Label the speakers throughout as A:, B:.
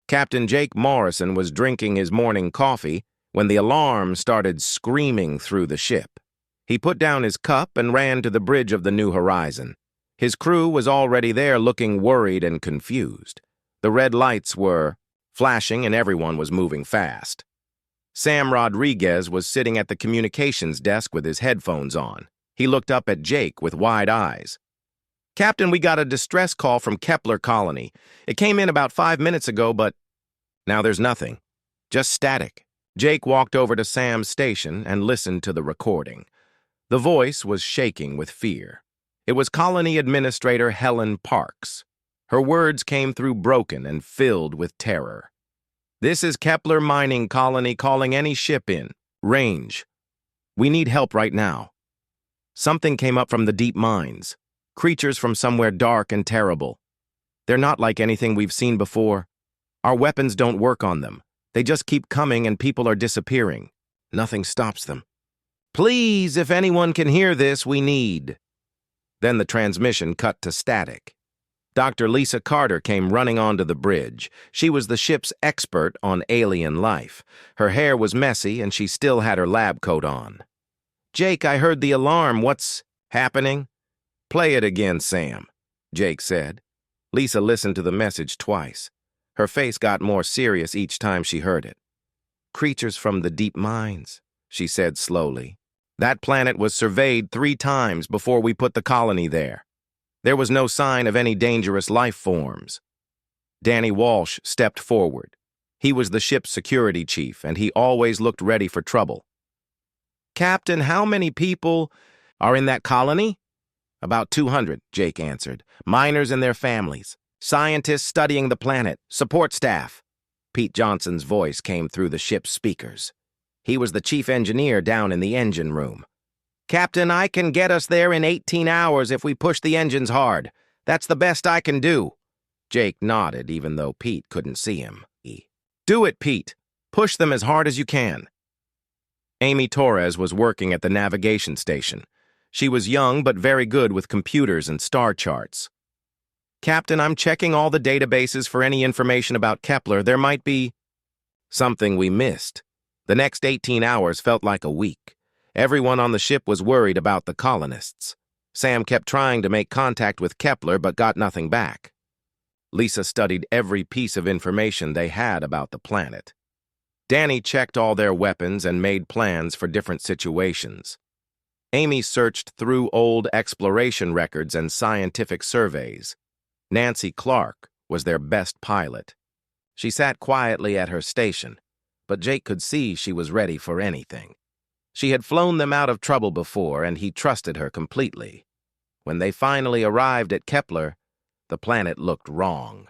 A: Captain Jake Morrison was drinking his morning coffee when the alarm started screaming through the ship. He put down his cup and ran to the bridge of the New Horizon. His crew was already there, looking worried and confused. The red lights were flashing and everyone was moving fast. Sam Rodriguez was sitting at the communications desk with his headphones on. He looked up at Jake with wide eyes. "Captain, we got a distress call from Kepler Colony. It came in about 5 minutes ago, but now there's nothing. Just static." Jake walked over to Sam's station and listened to the recording. The voice was shaking with fear. It was Colony Administrator Helen Parks. Her words came through broken and filled with terror. "This is Kepler Mining Colony calling any ship in. Range. We need help right now. Something came up from the deep mines. Creatures from somewhere dark and terrible. They're not like anything we've seen before. Our weapons don't work on them. They just keep coming and people are disappearing. Nothing stops them. Please, if anyone can hear this, we need." Then the transmission cut to static. Dr. Lisa Carter came running onto the bridge. She was the ship's expert on alien life. Her hair was messy and she still had her lab coat on. "Jake, I heard the alarm. What's happening?" "Play it again, Sam," Jake said. Lisa listened to the message twice. Her face got more serious each time she heard it. "Creatures from the deep mines," she said slowly. "That planet was surveyed 3 times before we put the colony there. There was no sign of any dangerous life forms." Danny Walsh stepped forward. He was the ship's security chief, and he always looked ready for trouble. "Captain, how many people are in that colony?" "About 200, Jake answered. "Miners and their families. Scientists studying the planet. Support staff." Pete Johnson's voice came through the ship's speakers. He was the chief engineer down in the engine room. "Captain, I can get us there in 18 hours if we push the engines hard. That's the best I can do." Jake nodded, even though Pete couldn't see him. "Do it, Pete. Push them as hard as you can." Amy Torres was working at the navigation station. She was young but very good with computers and star charts. "Captain, I'm checking all the databases for any information about Kepler. There might be something we missed." The next 18 hours felt like a week. Everyone on the ship was worried about the colonists. Sam kept trying to make contact with Kepler but got nothing back. Lisa studied every piece of information they had about the planet. Danny checked all their weapons and made plans for different situations. Amy searched through old exploration records and scientific surveys. Nancy Clark was their best pilot. She sat quietly at her station, but Jake could see she was ready for anything. She had flown them out of trouble before, and he trusted her completely. When they finally arrived at Kepler, the planet looked wrong.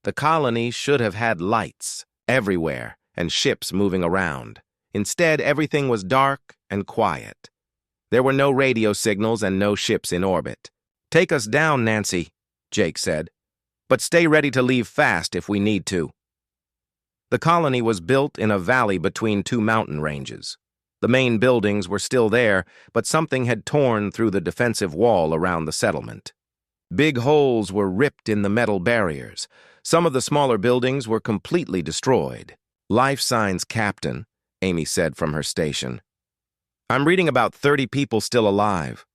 A: The colony should have had lights everywhere and ships moving around. Instead, everything was dark and quiet. There were no radio signals and no ships in orbit. "Take us down, Nancy," Jake said. "But stay ready to leave fast if we need to." The colony was built in a valley between 2 mountain ranges. The main buildings were still there, but something had torn through the defensive wall around the settlement. Big holes were ripped in the metal barriers. Some of the smaller buildings were completely destroyed. "Life signs, Captain," Amy said from her station. "I'm reading about 30 people still alive.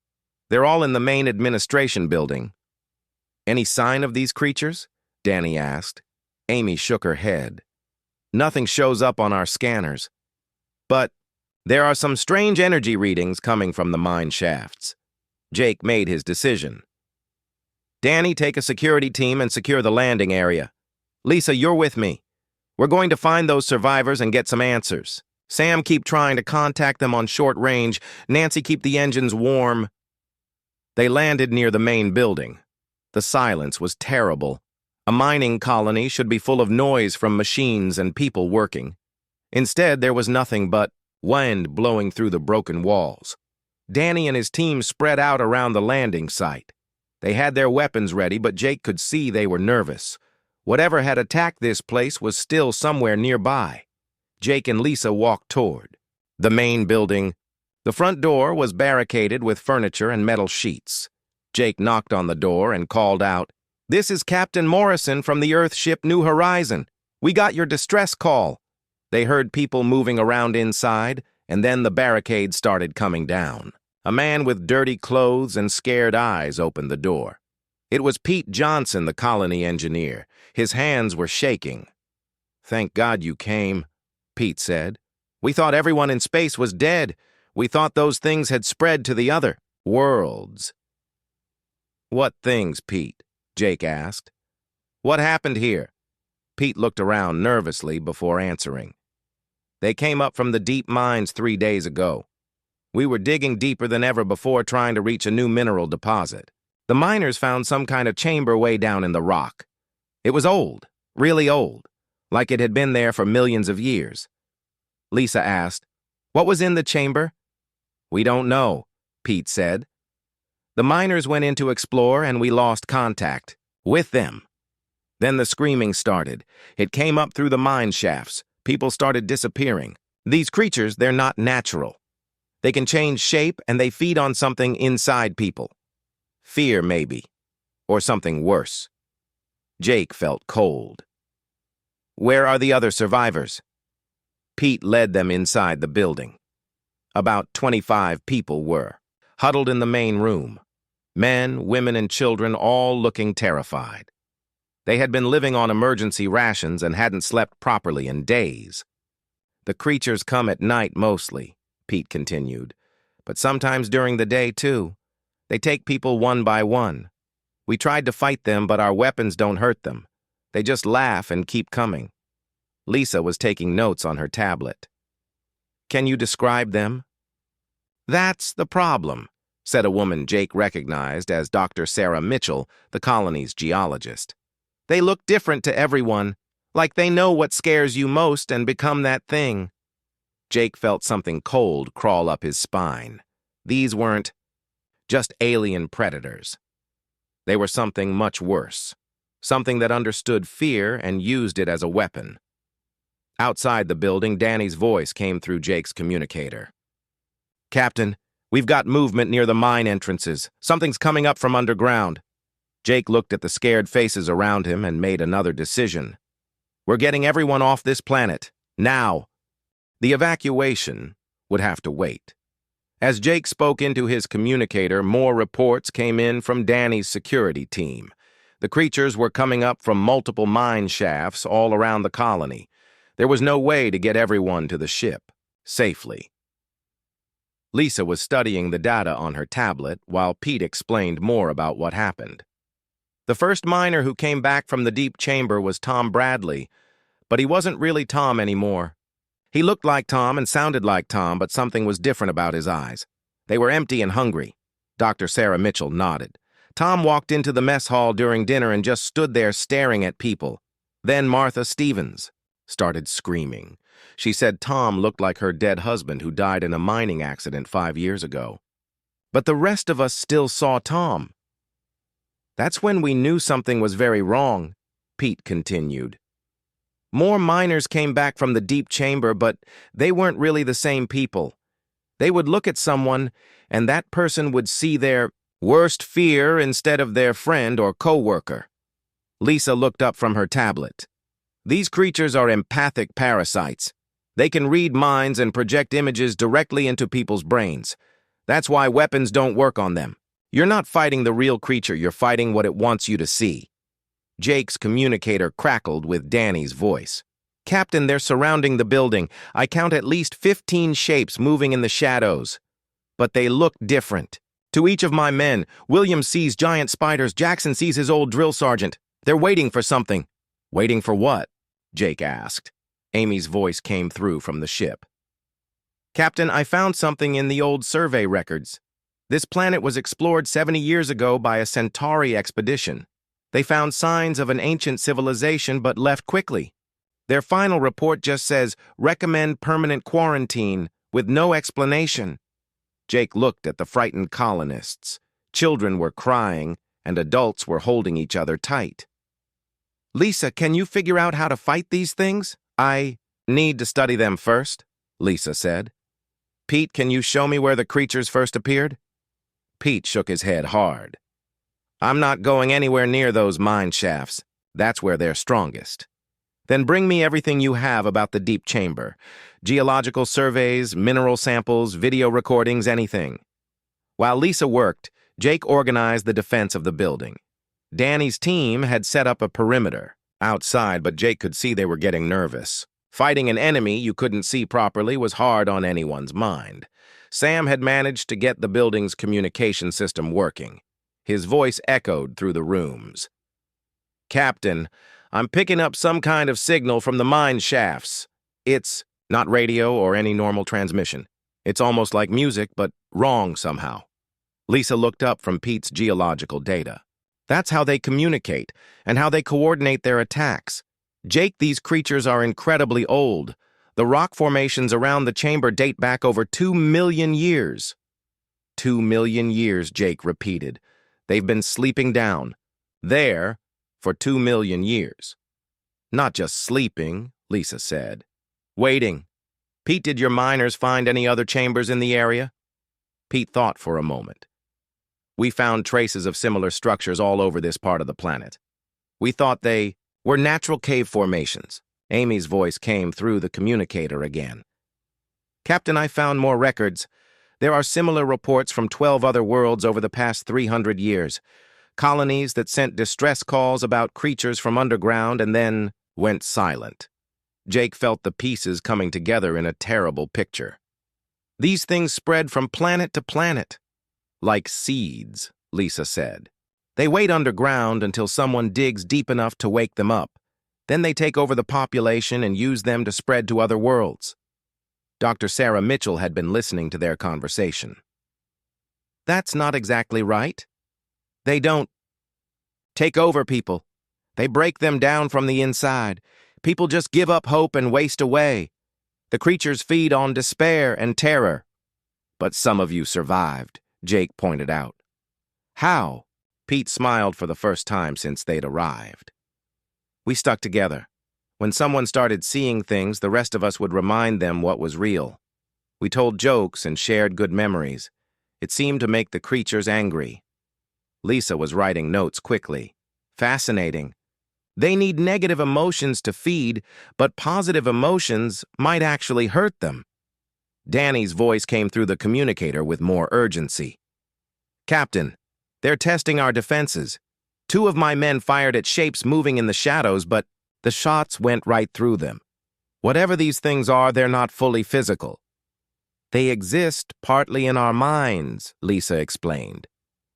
A: They're all in the main administration building." "Any sign of these creatures?" Danny asked. Amy shook her head. "Nothing shows up on our scanners. But there are some strange energy readings coming from the mine shafts." Jake made his decision. "Danny, take a security team and secure the landing area. Lisa, you're with me. We're going to find those survivors and get some answers. Sam, keep trying to contact them on short range. Nancy, keep the engines warm." They landed near the main building. The silence was terrible. A mining colony should be full of noise from machines and people working. Instead, there was nothing but wind blowing through the broken walls. Danny and his team spread out around the landing site. They had their weapons ready, but Jake could see they were nervous. Whatever had attacked this place was still somewhere nearby. Jake and Lisa walked toward the main building. The front door was barricaded with furniture and metal sheets. Jake knocked on the door and called out, "This is Captain Morrison from the Earth ship New Horizon. "We got your distress call." They heard people moving around inside, and then the barricade started coming down. A man with dirty clothes and scared eyes opened the door. It was Pete Johnson, the colony engineer. His hands were shaking. "Thank God you came," Pete said. "We thought everyone in space was dead. We thought those things had spread to the other worlds." "What things, Pete?" Jake asked. "What happened here?" Pete looked around nervously before answering. "They came up from the deep mines 3 days ago. We were digging deeper than ever before trying to reach a new mineral deposit. The miners found some kind of chamber way down in the rock. It was old, really old, like it had been there for millions of years." Lisa asked, "What was in the chamber?" "We don't know," Pete said. "The miners went in to explore and we lost contact with them." Then the screaming started. It came up through the mine shafts. People started disappearing. "These creatures, they're not natural. They can change shape and they feed on something inside people. Fear, maybe. Or something worse." Jake felt cold. "Where are the other survivors?" Pete led them inside the building. About 25 people were, huddled in the main room. Men, women, and children, all looking terrified. They had been living on emergency rations and hadn't slept properly in days. "The creatures come at night mostly," Pete continued, "but sometimes during the day, too. They take people one by one. We tried to fight them, but our weapons don't hurt them. They just laugh and keep coming." Lisa was taking notes on her tablet. "Can you describe them?" "That's the problem," said a woman Jake recognized as Dr. Sarah Mitchell, the colony's geologist. "They look different to everyone, like they know what scares you most and become that thing." Jake felt something cold crawl up his spine. These weren't just alien predators. They were something much worse, something that understood fear and used it as a weapon. Outside the building, Danny's voice came through Jake's communicator. "Captain, we've got movement near the mine entrances. Something's coming up from underground." Jake looked at the scared faces around him and made another decision. "We're getting everyone off this planet, now." The evacuation would have to wait. As Jake spoke into his communicator, more reports came in from Danny's security team. The creatures were coming up from multiple mine shafts all around the colony. There was no way to get everyone to the ship safely. Lisa was studying the data on her tablet while Pete explained more about what happened. The first miner who came back from the deep chamber was Tom Bradley, but he wasn't really Tom anymore. He looked like Tom and sounded like Tom, but something was different about his eyes. They were empty and hungry. Dr. Sarah Mitchell nodded. Tom walked into the mess hall during dinner and just stood there staring at people. Then Martha Stevens started screaming. She said Tom looked like her dead husband who died in a mining accident 5 years ago. But the rest of us still saw Tom. "That's when we knew something was very wrong," Pete continued. "More miners came back from the deep chamber, but they weren't really the same people. They would look at someone, and that person would see their worst fear instead of their friend or co-worker." Lisa looked up from her tablet. "These creatures are empathic parasites. They can read minds and project images directly into people's brains. That's why weapons don't work on them. You're not fighting the real creature, you're fighting what it wants you to see." Jake's communicator crackled with Danny's voice. "Captain, they're surrounding the building. I count at least 15 shapes moving in the shadows. But they look different. To each of my men, William sees giant spiders, Jackson sees his old drill sergeant. They're waiting for something." "Waiting for what?" Jake asked. Amy's voice came through from the ship. "Captain, I found something in the old survey records. This planet was explored 70 years ago by a Centauri expedition. They found signs of an ancient civilization but left quickly. Their final report just says, 'Recommend permanent quarantine,' with no explanation." Jake looked at the frightened colonists. Children were crying, and adults were holding each other tight. "Lisa, can you figure out how to fight these things?" "I need to study them first," Lisa said. "Pete, can you show me where the creatures first appeared?" Pete shook his head hard. "I'm not going anywhere near those mine shafts. That's where they're strongest." Then bring me everything you have about the deep chamber. Geological surveys, mineral samples, video recordings, anything. While Lisa worked, Jake organized the defense of the building. Danny's team had set up a perimeter outside, but Jake could see they were getting nervous. Fighting an enemy you couldn't see properly was hard on anyone's mind. Sam had managed to get the building's communication system working. His voice echoed through the rooms. "Captain, I'm picking up some kind of signal from the mine shafts. It's not radio or any normal transmission. It's almost like music, but wrong somehow." Lisa looked up from Pete's geological data. "That's how they communicate and how they coordinate their attacks. Jake, these creatures are incredibly old. The rock formations around the chamber date back over 2 million years. 2 million years, Jake repeated. They've been sleeping down there for 2 million years. Not just sleeping, Lisa said. Waiting. Pete, did your miners find any other chambers in the area? Pete thought for a moment. We found traces of similar structures all over this part of the planet. We thought they were natural cave formations. Amy's voice came through the communicator again. Captain, I found more records. There are similar reports from 12 other worlds over the past 300 years. Colonies that sent distress calls about creatures from underground and then went silent. Jake felt the pieces coming together in a terrible picture. These things spread from planet to planet. Like seeds, Lisa said. They wait underground until someone digs deep enough to wake them up. Then they take over the population and use them to spread to other worlds. Dr. Sarah Mitchell had been listening to their conversation. That's not exactly right. They don't take over people. They break them down from the inside. People just give up hope and waste away. The creatures feed on despair and terror. But some of you survived, Jake pointed out. How? Pete smiled for the first time since they'd arrived. We stuck together. When someone started seeing things, the rest of us would remind them what was real. We told jokes and shared good memories. It seemed to make the creatures angry. Lisa was writing notes quickly. Fascinating. They need negative emotions to feed, but positive emotions might actually hurt them. Danny's voice came through the communicator with more urgency. Captain, they're testing our defenses. 2 of my men fired at shapes moving in the shadows, but the shots went right through them. Whatever these things are, they're not fully physical. They exist partly in our minds, Lisa explained.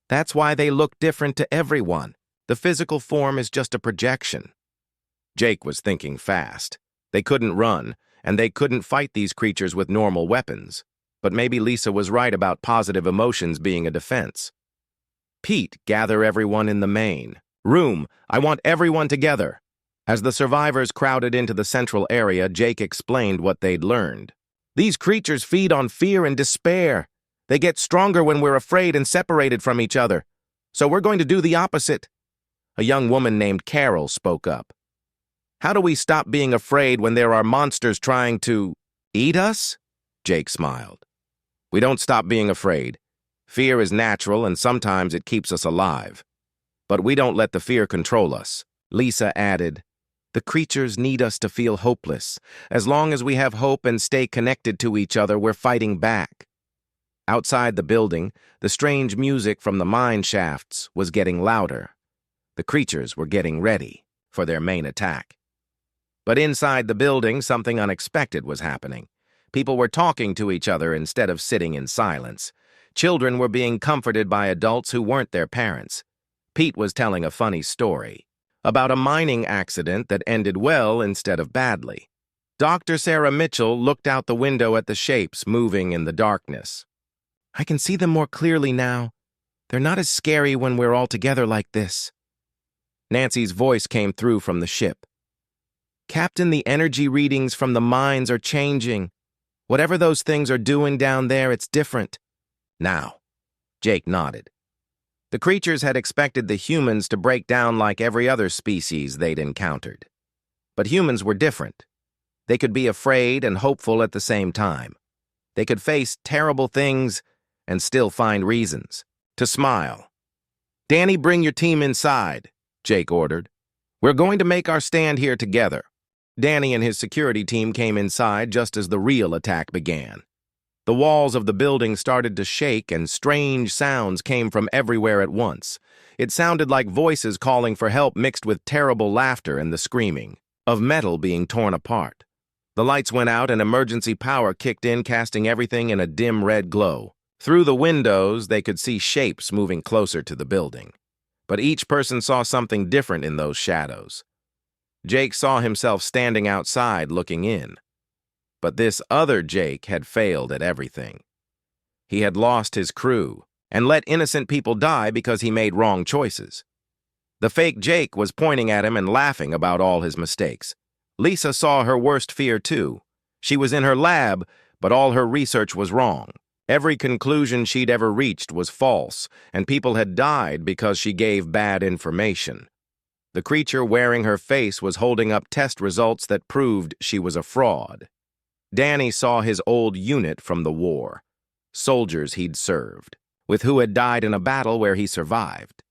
A: That's why they look different to everyone. The physical form is just a projection. Jake was thinking fast. They couldn't run, and they couldn't fight these creatures with normal weapons. But maybe Lisa was right about positive emotions being a defense. Pete, gather everyone in the main room. I want everyone together. As the survivors crowded into the central area, Jake explained what they'd learned. These creatures feed on fear and despair. They get stronger when we're afraid and separated from each other. So we're going to do the opposite. A young woman named Carol spoke up. How do we stop being afraid when there are monsters trying to eat us? Jake smiled. We don't stop being afraid. Fear is natural and sometimes it keeps us alive. But we don't let the fear control us. Lisa added, the creatures need us to feel hopeless. As long as we have hope and stay connected to each other, we're fighting back. Outside the building, the strange music from the mine shafts was getting louder. The creatures were getting ready for their main attack. But inside the building, something unexpected was happening. People were talking to each other instead of sitting in silence. Children were being comforted by adults who weren't their parents. Pete was telling a funny story about a mining accident that ended well instead of badly. Dr. Sarah Mitchell looked out the window at the shapes moving in the darkness. I can see them more clearly now. They're not as scary when we're all together like this. Nancy's voice came through from the ship. Captain, the energy readings from the mines are changing. Whatever those things are doing down there, it's different. Now, Jake nodded. The creatures had expected the humans to break down like every other species they'd encountered. But humans were different. They could be afraid and hopeful at the same time. They could face terrible things and still find reasons to smile. Danny, bring your team inside, Jake ordered. We're going to make our stand here together. Danny and his security team came inside just as the real attack began. The walls of the building started to shake and strange sounds came from everywhere at once. It sounded like voices calling for help mixed with terrible laughter and the screaming of metal being torn apart. The lights went out and emergency power kicked in, casting everything in a dim red glow. Through the windows, they could see shapes moving closer to the building. But each person saw something different in those shadows. Jake saw himself standing outside looking in. But this other Jake had failed at everything. He had lost his crew and let innocent people die because he made wrong choices. The fake Jake was pointing at him and laughing about all his mistakes. Lisa saw her worst fear too. She was in her lab, but all her research was wrong. Every conclusion she'd ever reached was false, and people had died because she gave bad information. The creature wearing her face was holding up test results that proved she was a fraud. Danny saw his old unit from the war, soldiers he'd served, with who had died in a battle where he survived.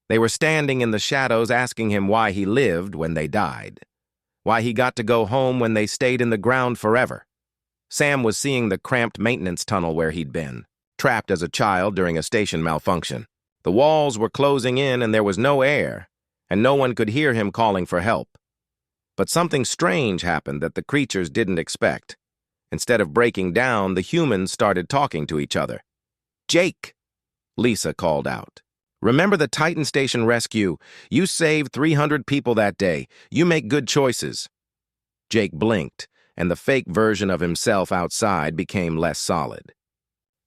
A: They were standing in the shadows asking him why he lived when they died, why he got to go home when they stayed in the ground forever. Sam was seeing the cramped maintenance tunnel where he'd been, trapped as a child during a station malfunction. The walls were closing in and there was no air, and no one could hear him calling for help. But something strange happened that the creatures didn't expect. Instead of breaking down, the humans started talking to each other. "Jake," Lisa called out. "Remember the Titan Station rescue? You saved 300 people that day. You make good choices." Jake blinked, and the fake version of himself outside became less solid.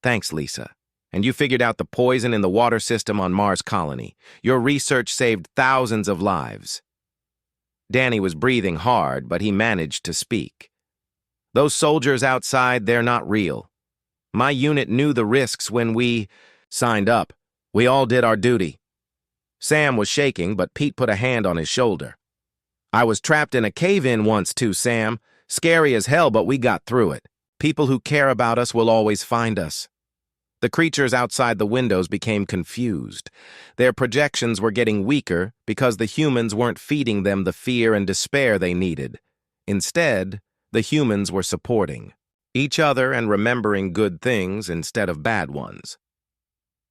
A: "Thanks, Lisa. And you figured out the poison in the water system on Mars Colony. Your research saved thousands of lives." Danny was breathing hard, but he managed to speak. "Those soldiers outside, they're not real. My unit knew the risks when we signed up. We all did our duty." Sam was shaking, but Pete put a hand on his shoulder. "I was trapped in a cave-in once too, Sam. Scary as hell, but we got through it. People who care about us will always find us." The creatures outside the windows became confused. Their projections were getting weaker because the humans weren't feeding them the fear and despair they needed. Instead, the humans were supporting each other and remembering good things instead of bad ones.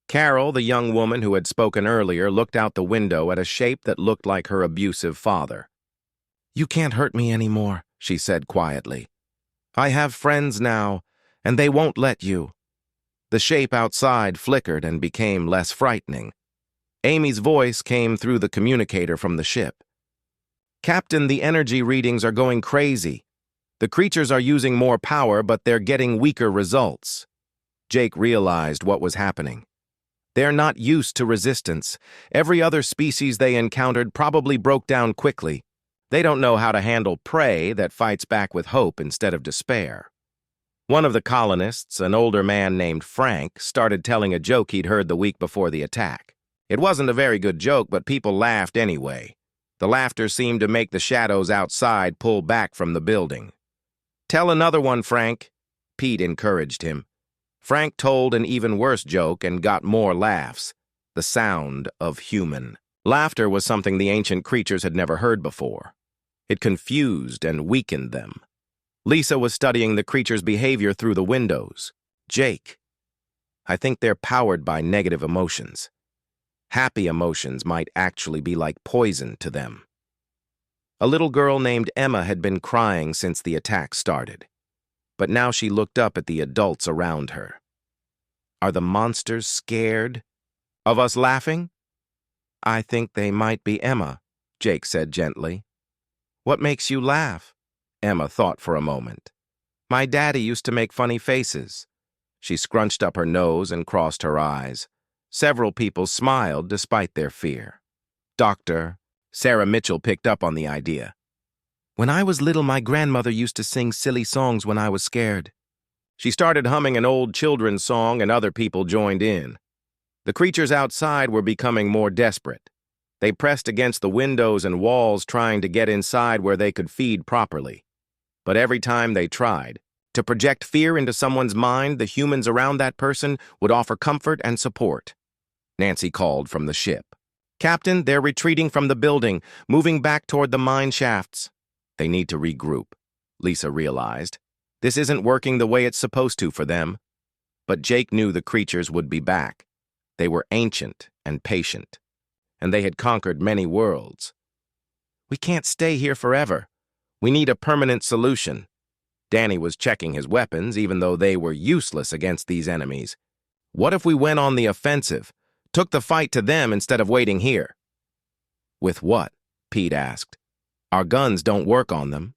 A: Carol, the young woman who had spoken earlier, looked out the window at a shape that looked like her abusive father. "You can't hurt me anymore," she said quietly. "I have friends now, and they won't let you." The shape outside flickered and became less frightening. Amy's voice came through the communicator from the ship. "Captain, the energy readings are going crazy. The creatures are using more power, but they're getting weaker results." Jake realized what was happening. They're not used to resistance. Every other species they encountered probably broke down quickly. They don't know how to handle prey that fights back with hope instead of despair. One of the colonists, an older man named Frank, started telling a joke he'd heard the week before the attack. It wasn't a very good joke, but people laughed anyway. The laughter seemed to make the shadows outside pull back from the building. "Tell another one, Frank," Pete encouraged him. Frank told an even worse joke and got more laughs. The sound of human. Laughter was something the ancient creatures had never heard before. It confused and weakened them. Lisa was studying the creatures' behavior through the windows. "Jake, I think they're powered by negative emotions. Happy emotions might actually be like poison to them." A little girl named Emma had been crying since the attack started, but now she looked up at the adults around her. "Are the monsters scared of us laughing?" "I think they might be, Emma," Jake said gently. "What makes you laugh?" Emma thought for a moment. "My daddy used to make funny faces." She scrunched up her nose and crossed her eyes. Several people smiled despite their fear. Sarah Mitchell picked up on the idea. "When I was little, my grandmother used to sing silly songs when I was scared." She started humming an old children's song and other people joined in. The creatures outside were becoming more desperate. They pressed against the windows and walls trying to get inside where they could feed properly. But every time they tried to project fear into someone's mind, the humans around that person would offer comfort and support. Nancy called from the ship. "Captain, they're retreating from the building, moving back toward the mine shafts." They need to regroup, Lisa realized. This isn't working the way it's supposed to for them. But Jake knew the creatures would be back. They were ancient and patient, and they had conquered many worlds. We can't stay here forever. We need a permanent solution. Danny was checking his weapons, even though they were useless against these enemies. What if we went on the offensive, took the fight to them instead of waiting here? With what? Pete asked. Our guns don't work on them.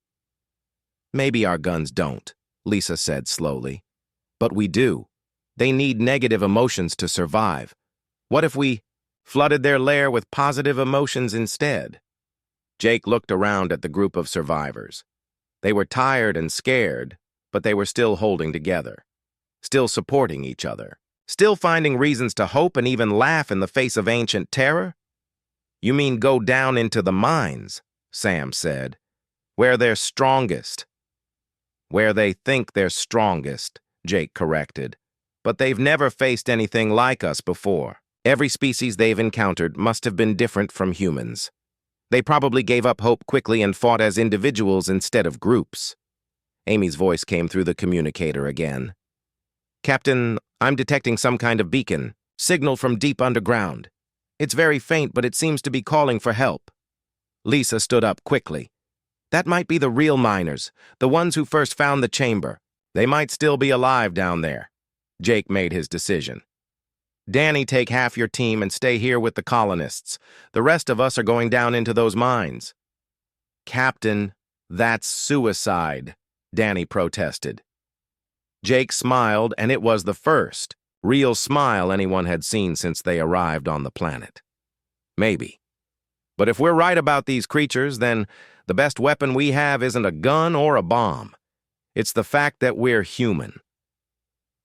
A: Maybe our guns don't, Lisa said slowly. But we do. They need negative emotions to survive. What if we flooded their lair with positive emotions instead? Jake looked around at the group of survivors. They were tired and scared, but they were still holding together, still supporting each other, still finding reasons to hope and even laugh in the face of ancient terror. You mean go down into the mines, Sam said, where they're strongest. Where they think they're strongest, Jake corrected. But they've never faced anything like us before. Every species they've encountered must have been different from humans. They probably gave up hope quickly and fought as individuals instead of groups. Amy's voice came through the communicator again. Captain, I'm detecting some kind of beacon, signal from deep underground. It's very faint, but it seems to be calling for help. Lisa stood up quickly. That might be the real miners, the ones who first found the chamber. They might still be alive down there. Jake made his decision. Danny, take half your team and stay here with the colonists. The rest of us are going down into those mines. Captain, that's suicide, Danny protested. Jake smiled, and it was the first real smile anyone had seen since they arrived on the planet. Maybe. But if we're right about these creatures, then the best weapon we have isn't a gun or a bomb. It's the fact that we're human.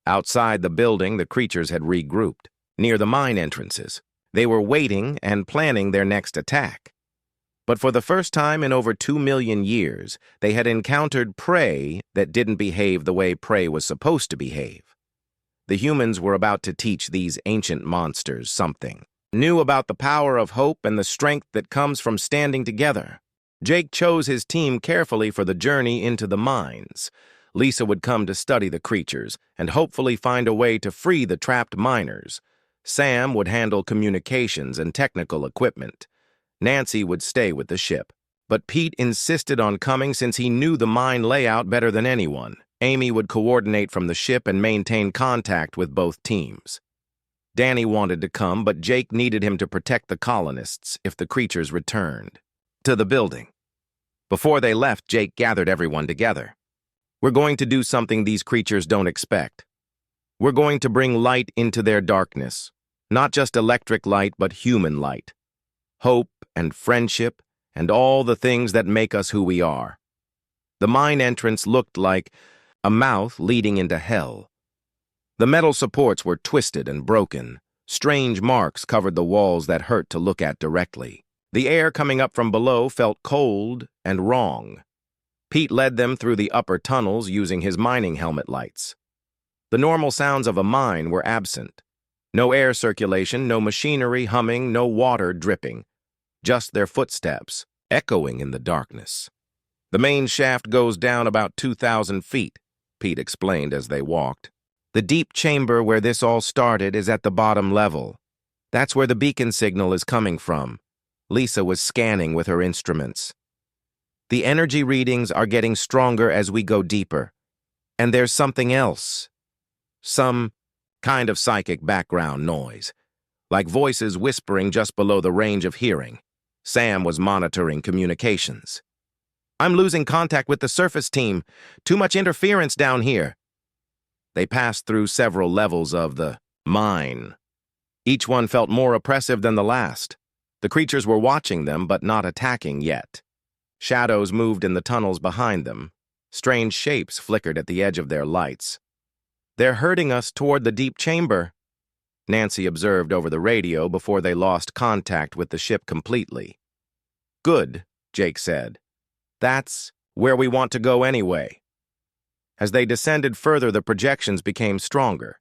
A: Outside the building, the creatures had regrouped, near the mine entrances. They were waiting and planning their next attack. But for the first time in over 2 million years, they had encountered prey that didn't behave the way prey was supposed to behave. The humans were about to teach these ancient monsters something, knew about the power of hope and the strength that comes from standing together. Jake chose his team carefully for the journey into the mines. Lisa would come to study the creatures and hopefully find a way to free the trapped miners. Sam would handle communications and technical equipment. Nancy would stay with the ship. But Pete insisted on coming since he knew the mine layout better than anyone. Amy would coordinate from the ship and maintain contact with both teams. Danny wanted to come, but Jake needed him to protect the colonists if the creatures returned to the building. Before they left, Jake gathered everyone together. We're going to do something these creatures don't expect. We're going to bring light into their darkness. Not just electric light, but human light. Hope and friendship and all the things that make us who we are. The mine entrance looked like a mouth leading into hell. The metal supports were twisted and broken. Strange marks covered the walls that hurt to look at directly. The air coming up from below felt cold and wrong. Pete led them through the upper tunnels using his mining helmet lights. The normal sounds of a mine were absent. No air circulation, no machinery humming, no water dripping. Just their footsteps, echoing in the darkness. The main shaft goes down about 2,000 feet, Pete explained as they walked. The deep chamber where this all started is at the bottom level. That's where the beacon signal is coming from. Lisa was scanning with her instruments. The energy readings are getting stronger as we go deeper. And there's something else. Some kind of psychic background noise, like voices whispering just below the range of hearing. Sam was monitoring communications. I'm losing contact with the surface team. Too much interference down here. They passed through several levels of the mine. Each one felt more oppressive than the last. The creatures were watching them, but not attacking yet. Shadows moved in the tunnels behind them. Strange shapes flickered at the edge of their lights. They're herding us toward the deep chamber, Nancy observed over the radio before they lost contact with the ship completely. Good, Jake said. That's where we want to go anyway. As they descended further, the projections became stronger.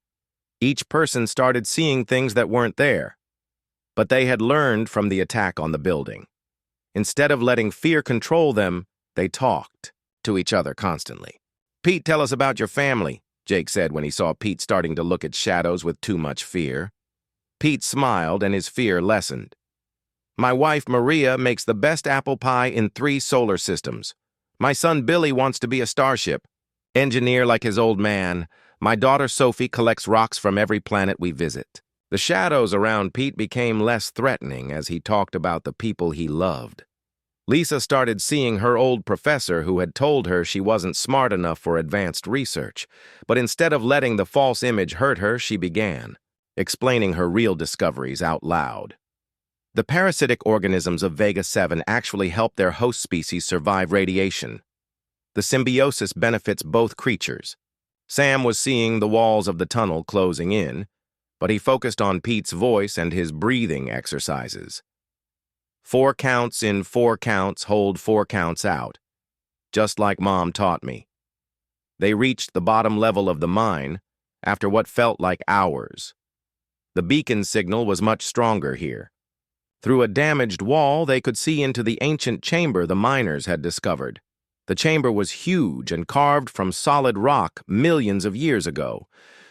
A: Each person started seeing things that weren't there. But they had learned from the attack on the building. Instead of letting fear control them, They talked to each other constantly. "Pete, tell us about your family," Jake said when he saw Pete starting to look at shadows with too much fear. Pete smiled and his fear lessened. "My wife, Maria, makes the best apple pie in 3 solar systems. My son, Billy, wants to be a starship engineer like his old man. My daughter, Sophie, collects rocks from every planet we visit." The shadows around Pete became less threatening as he talked about the people he loved. Lisa started seeing her old professor who had told her she wasn't smart enough for advanced research, but instead of letting the false image hurt her, she began explaining her real discoveries out loud. The parasitic organisms of Vega 7 actually help their host species survive radiation. The symbiosis benefits both creatures. Sam was seeing the walls of the tunnel closing in, but he focused on Pete's voice and his breathing exercises. 4 counts in, 4 counts, hold 4 counts out, just like Mom taught me. They reached the bottom level of the mine after what felt like hours. The beacon signal was much stronger here. Through a damaged wall, they could see into the ancient chamber the miners had discovered. The chamber was huge and carved from solid rock millions of years ago.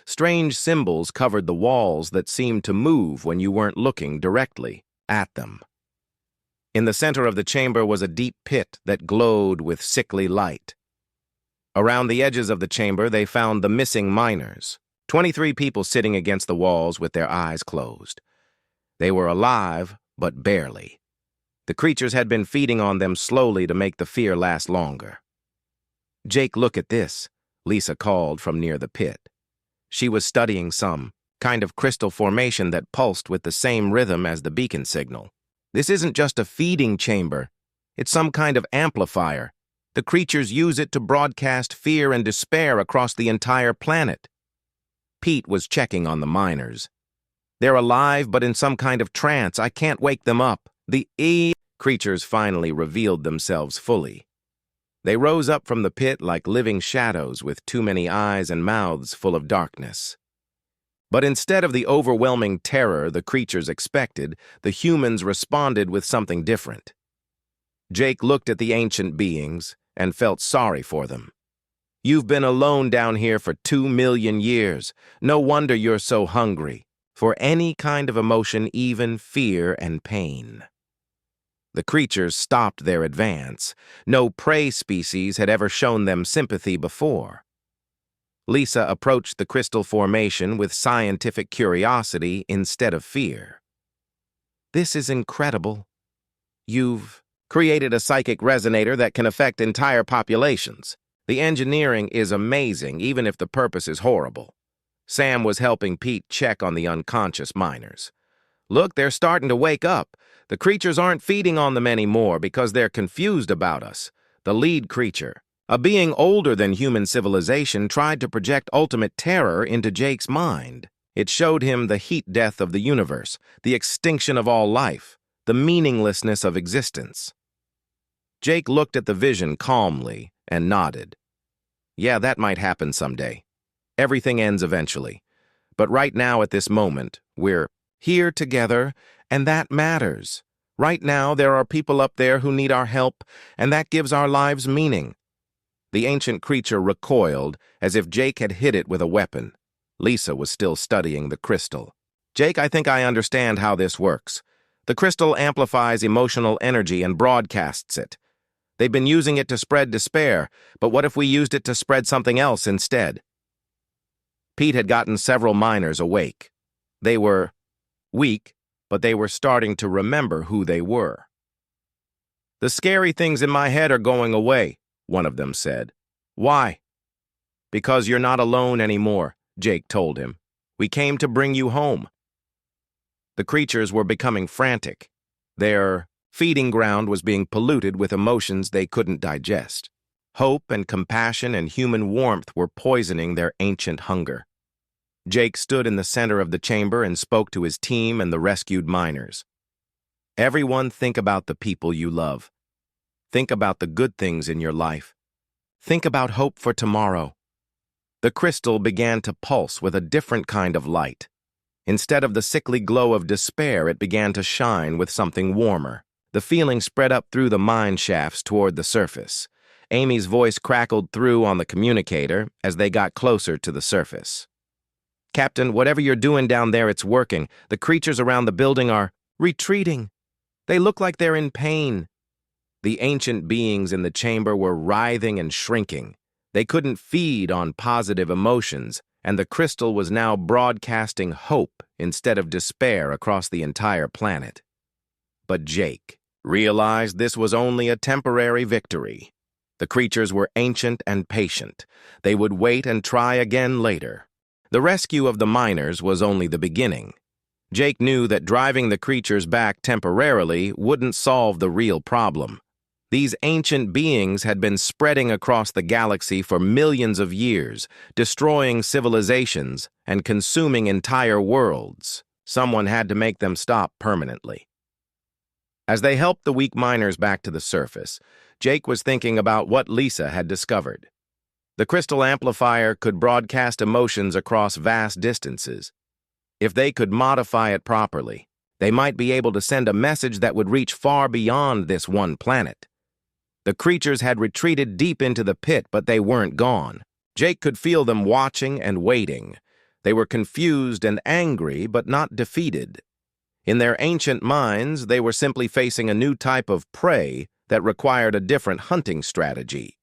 A: Strange symbols covered the walls that seemed to move when you weren't looking directly at them. In the center of the chamber was a deep pit that glowed with sickly light. Around the edges of the chamber, they found the missing miners, 23 people sitting against the walls with their eyes closed. They were alive, but barely. The creatures had been feeding on them slowly to make the fear last longer. "Jake, look at this," Lisa called from near the pit. She was studying some kind of crystal formation that pulsed with the same rhythm as the beacon signal. "This isn't just a feeding chamber. It's some kind of amplifier. The creatures use it to broadcast fear and despair across the entire planet." Pete was checking on the miners. "They're alive, but in some kind of trance. I can't wake them up." The creatures finally revealed themselves fully. They rose up from the pit like living shadows with too many eyes and mouths full of darkness. But instead of the overwhelming terror the creatures expected, the humans responded with something different. Jake looked at the ancient beings and felt sorry for them. "You've been alone down here for 2 million years. No wonder you're so hungry for any kind of emotion, even fear and pain." The creatures stopped their advance. No prey species had ever shown them sympathy before. Lisa approached the crystal formation with scientific curiosity instead of fear. "This is incredible. You've created a psychic resonator that can affect entire populations. The engineering is amazing, even if the purpose is horrible." Sam was helping Pete check on the unconscious miners. "Look, they're starting to wake up. The creatures aren't feeding on them anymore because they're confused about us." The lead creature, a being older than human civilization, tried to project ultimate terror into Jake's mind. It showed him the heat death of the universe, the extinction of all life, the meaninglessness of existence. Jake looked at the vision calmly and nodded. "Yeah, that might happen someday. Everything ends eventually. But right now, at this moment, we're here together, and that matters. Right now, there are people up there who need our help, and that gives our lives meaning." The ancient creature recoiled as if Jake had hit it with a weapon. Lisa was still studying the crystal. "Jake, I think I understand how this works. The crystal amplifies emotional energy and broadcasts it. They've been using it to spread despair, but what if we used it to spread something else instead?" Pete had gotten several miners awake. They were weak, but they were starting to remember who they were. "The scary things in my head are going away," one of them said. "Why?" "Because you're not alone anymore," Jake told him. "We came to bring you home." The creatures were becoming frantic. Their feeding ground was being polluted with emotions they couldn't digest. Hope and compassion and human warmth were poisoning their ancient hunger. Jake stood in the center of the chamber and spoke to his team and the rescued miners. "Everyone, think about the people you love. Think about the good things in your life. Think about hope for tomorrow." The crystal began to pulse with a different kind of light. Instead of the sickly glow of despair, it began to shine with something warmer. The feeling spread up through the mine shafts toward the surface. Amy's voice crackled through on the communicator as they got closer to the surface. "Captain, whatever you're doing down there, it's working. The creatures around the building are retreating. They look like they're in pain." The ancient beings in the chamber were writhing and shrinking. They couldn't feed on positive emotions, and the crystal was now broadcasting hope instead of despair across the entire planet. But Jake realized this was only a temporary victory. The creatures were ancient and patient. They would wait and try again later. The rescue of the miners was only the beginning. Jake knew that driving the creatures back temporarily wouldn't solve the real problem. These ancient beings had been spreading across the galaxy for millions of years, destroying civilizations and consuming entire worlds. Someone had to make them stop permanently. As they helped the weak miners back to the surface, Jake was thinking about what Lisa had discovered. The crystal amplifier could broadcast emotions across vast distances. If they could modify it properly, they might be able to send a message that would reach far beyond this one planet. The creatures had retreated deep into the pit, but they weren't gone. Jake could feel them watching and waiting. They were confused and angry, but not defeated. In their ancient minds, they were simply facing a new type of prey that required a different hunting strategy.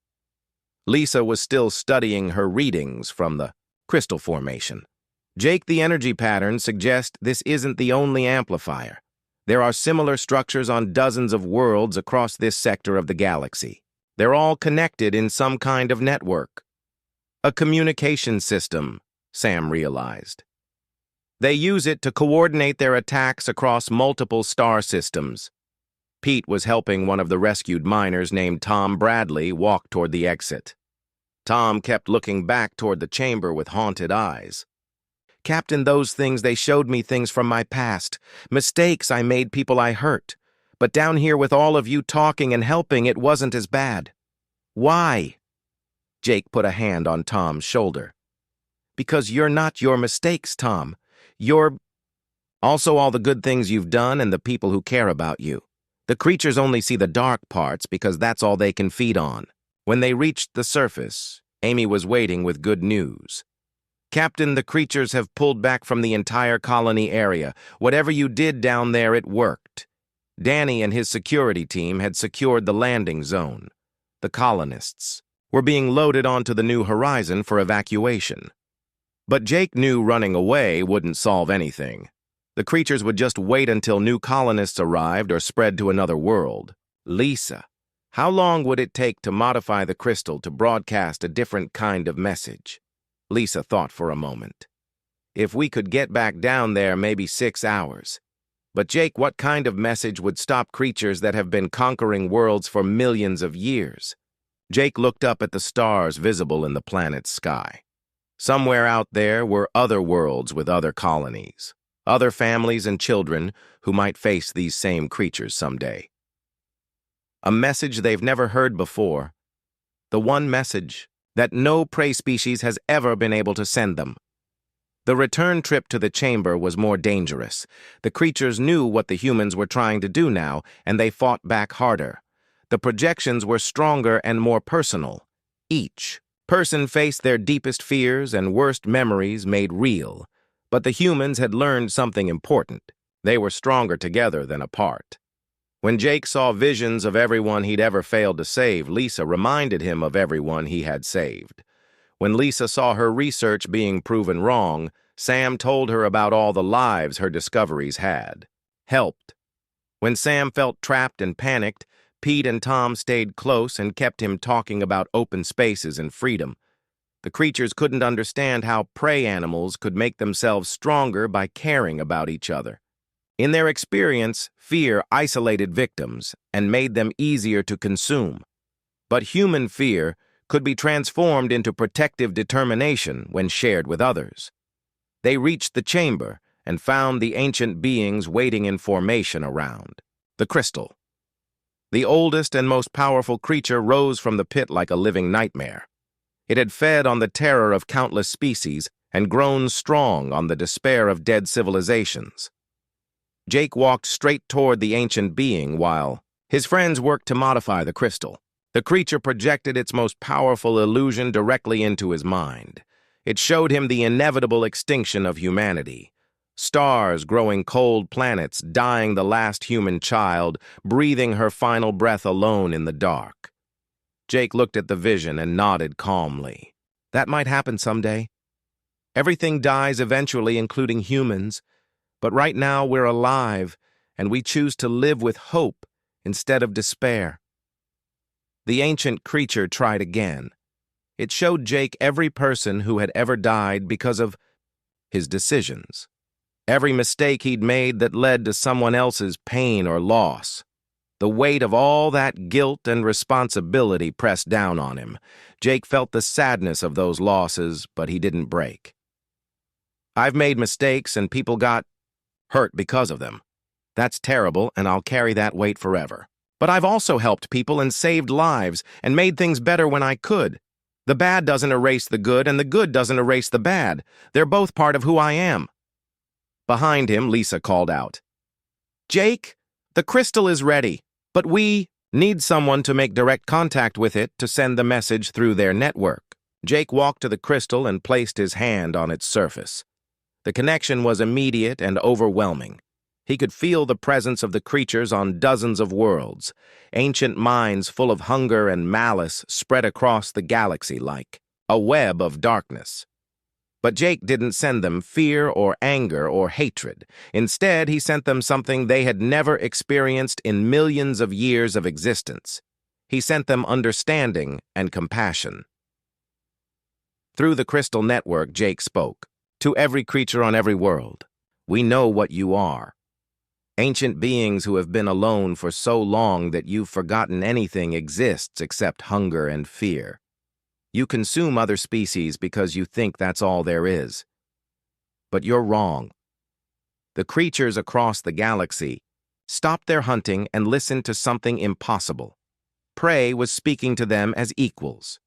A: Lisa was still studying her readings from the crystal formation. "Jake, the energy patterns suggest this isn't the only amplifier. There are similar structures on dozens of worlds across this sector of the galaxy. They're all connected in some kind of network." "A communication system," Sam realized. "They use it to coordinate their attacks across multiple star systems." Pete was helping one of the rescued miners named Tom Bradley walk toward the exit. Tom kept looking back toward the chamber with haunted eyes. "Captain, those things, they showed me things from my past. Mistakes I made, people I hurt. But down here with all of you talking and helping, it wasn't as bad." "Why?" Jake put a hand on Tom's shoulder. "Because you're not your mistakes, Tom. You're also all the good things you've done and the people who care about you. The creatures only see the dark parts because that's all they can feed on." When they reached the surface, Amy was waiting with good news. "Captain, the creatures have pulled back from the entire colony area. Whatever you did down there, it worked." Danny and his security team had secured the landing zone. The colonists were being loaded onto the New Horizon for evacuation. But Jake knew running away wouldn't solve anything. The creatures would just wait until new colonists arrived or spread to another world. Lisa, how long would it take to modify the crystal to broadcast a different kind of message? Lisa thought for a moment. "If we could get back down there, maybe 6 hours. But Jake, what kind of message would stop creatures that have been conquering worlds for millions of years?" Jake looked up at the stars visible in the planet's sky. Somewhere out there were other worlds with other colonies, other families and children who might face these same creatures someday. A message they've never heard before. The one message that no prey species has ever been able to send them. The return trip to the chamber was more dangerous. The creatures knew what the humans were trying to do now, and they fought back harder. The projections were stronger and more personal. Each person faced their deepest fears and worst memories made real. But the humans had learned something important. They were stronger together than apart. When Jake saw visions of everyone he'd ever failed to save, Lisa reminded him of everyone he had saved. When Lisa saw her research being proven wrong, Sam told her about all the lives her discoveries had helped. When Sam felt trapped and panicked, Pete and Tom stayed close and kept him talking about open spaces and freedom. The creatures couldn't understand how prey animals could make themselves stronger by caring about each other. In their experience, fear isolated victims and made them easier to consume. But human fear could be transformed into protective determination when shared with others. They reached the chamber and found the ancient beings waiting in formation around. The crystal. The oldest and most powerful creature rose from the pit like a living nightmare. It had fed on the terror of countless species and grown strong on the despair of dead civilizations. Jake walked straight toward the ancient being while his friends worked to modify the crystal. The creature projected its most powerful illusion directly into his mind. It showed him the inevitable extinction of humanity. Stars growing cold planets, dying the last human child, breathing her final breath alone in the dark. Jake looked at the vision and nodded calmly. That might happen someday. Everything dies eventually, including humans. But right now we're alive, and we choose to live with hope instead of despair. The ancient creature tried again. It showed Jake every person who had ever died because of his decisions. Every mistake he'd made that led to someone else's pain or loss. The weight of all that guilt and responsibility pressed down on him. Jake felt the sadness of those losses, but he didn't break. I've made mistakes and people got hurt because of them. That's terrible, and I'll carry that weight forever. But I've also helped people and saved lives and made things better when I could. The bad doesn't erase the good, and the good doesn't erase the bad. They're both part of who I am. Behind him, Lisa called out, "Jake, the crystal is ready, but we need someone to make direct contact with it to send the message through their network." Jake walked to the crystal and placed his hand on its surface. The connection was immediate and overwhelming. He could feel the presence of the creatures on dozens of worlds, ancient minds full of hunger and malice spread across the galaxy like a web of darkness. But Jake didn't send them fear or anger or hatred. Instead, he sent them something they had never experienced in millions of years of existence. He sent them understanding and compassion. Through the crystal network, Jake spoke. "To every creature on every world, we know what you are. Ancient beings who have been alone for so long that you've forgotten anything exists except hunger and fear. You consume other species because you think that's all there is. But you're wrong. The creatures across the galaxy stopped their hunting and listened to something impossible. Prey was speaking to them as equals.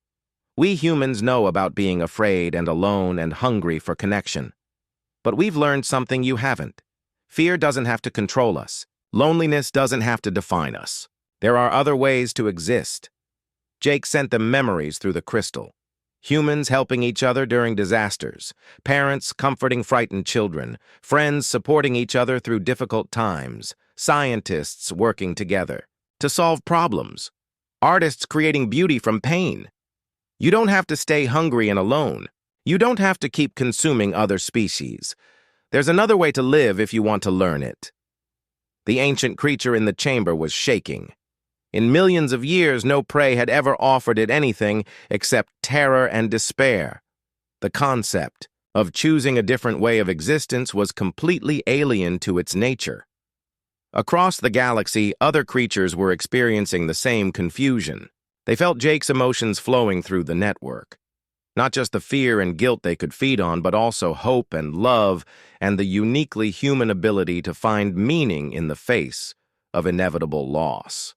A: We humans know about being afraid and alone and hungry for connection. But we've learned something you haven't. Fear doesn't have to control us. Loneliness doesn't have to define us. There are other ways to exist." Jake sent them memories through the crystal. Humans helping each other during disasters, parents comforting frightened children, friends supporting each other through difficult times, scientists working together to solve problems, artists creating beauty from pain. You don't have to stay hungry and alone. You don't have to keep consuming other species. There's another way to live if you want to learn it. The ancient creature in the chamber was shaking. In millions of years, no prey had ever offered it anything except terror and despair. The concept of choosing a different way of existence was completely alien to its nature. Across the galaxy, other creatures were experiencing the same confusion. They felt Jake's emotions flowing through the network. Not just the fear and guilt they could feed on, but also hope and love and the uniquely human ability to find meaning in the face of inevitable loss.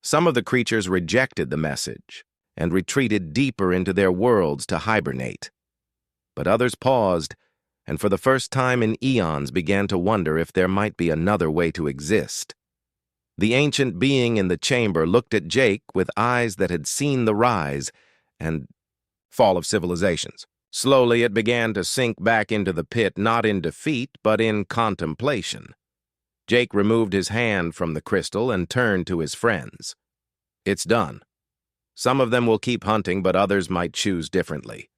A: Some of the creatures rejected the message and retreated deeper into their worlds to hibernate. But others paused, and for the first time in eons began to wonder if there might be another way to exist. The ancient being in the chamber looked at Jake with eyes that had seen the rise and fall of civilizations. Slowly it began to sink back into the pit, not in defeat, but in contemplation. Jake removed his hand from the crystal and turned to his friends. "It's done. Some of them will keep hunting, but others might choose differently.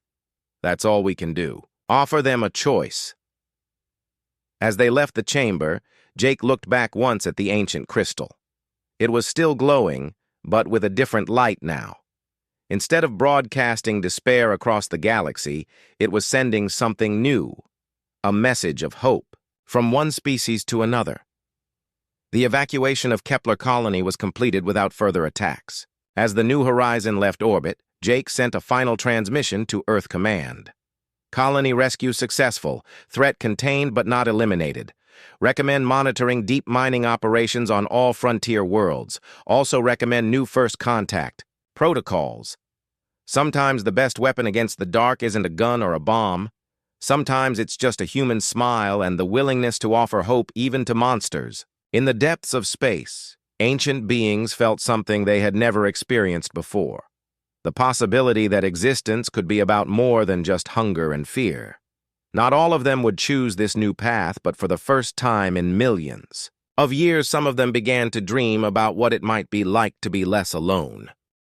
A: That's all we can do. Offer them a choice." As they left the chamber, Jake looked back once at the ancient crystal. It was still glowing, but with a different light now. Instead of broadcasting despair across the galaxy, it was sending something new, a message of hope, from one species to another. The evacuation of Kepler Colony was completed without further attacks. As the New Horizon left orbit, Jake sent a final transmission to Earth Command. "Colony rescue successful. Threat contained but not eliminated. Recommend monitoring deep mining operations on all frontier worlds. Also recommend new first contact. Protocols. Sometimes the best weapon against the dark isn't a gun or a bomb. Sometimes it's just a human smile and the willingness to offer hope even to monsters. In the depths of space, Ancient beings felt something they had never experienced before. The possibility that existence could be about more than just hunger and fear. Not all of them would choose this new path, but for the first time in millions of years, some of them began to dream about what it might be like to be less alone.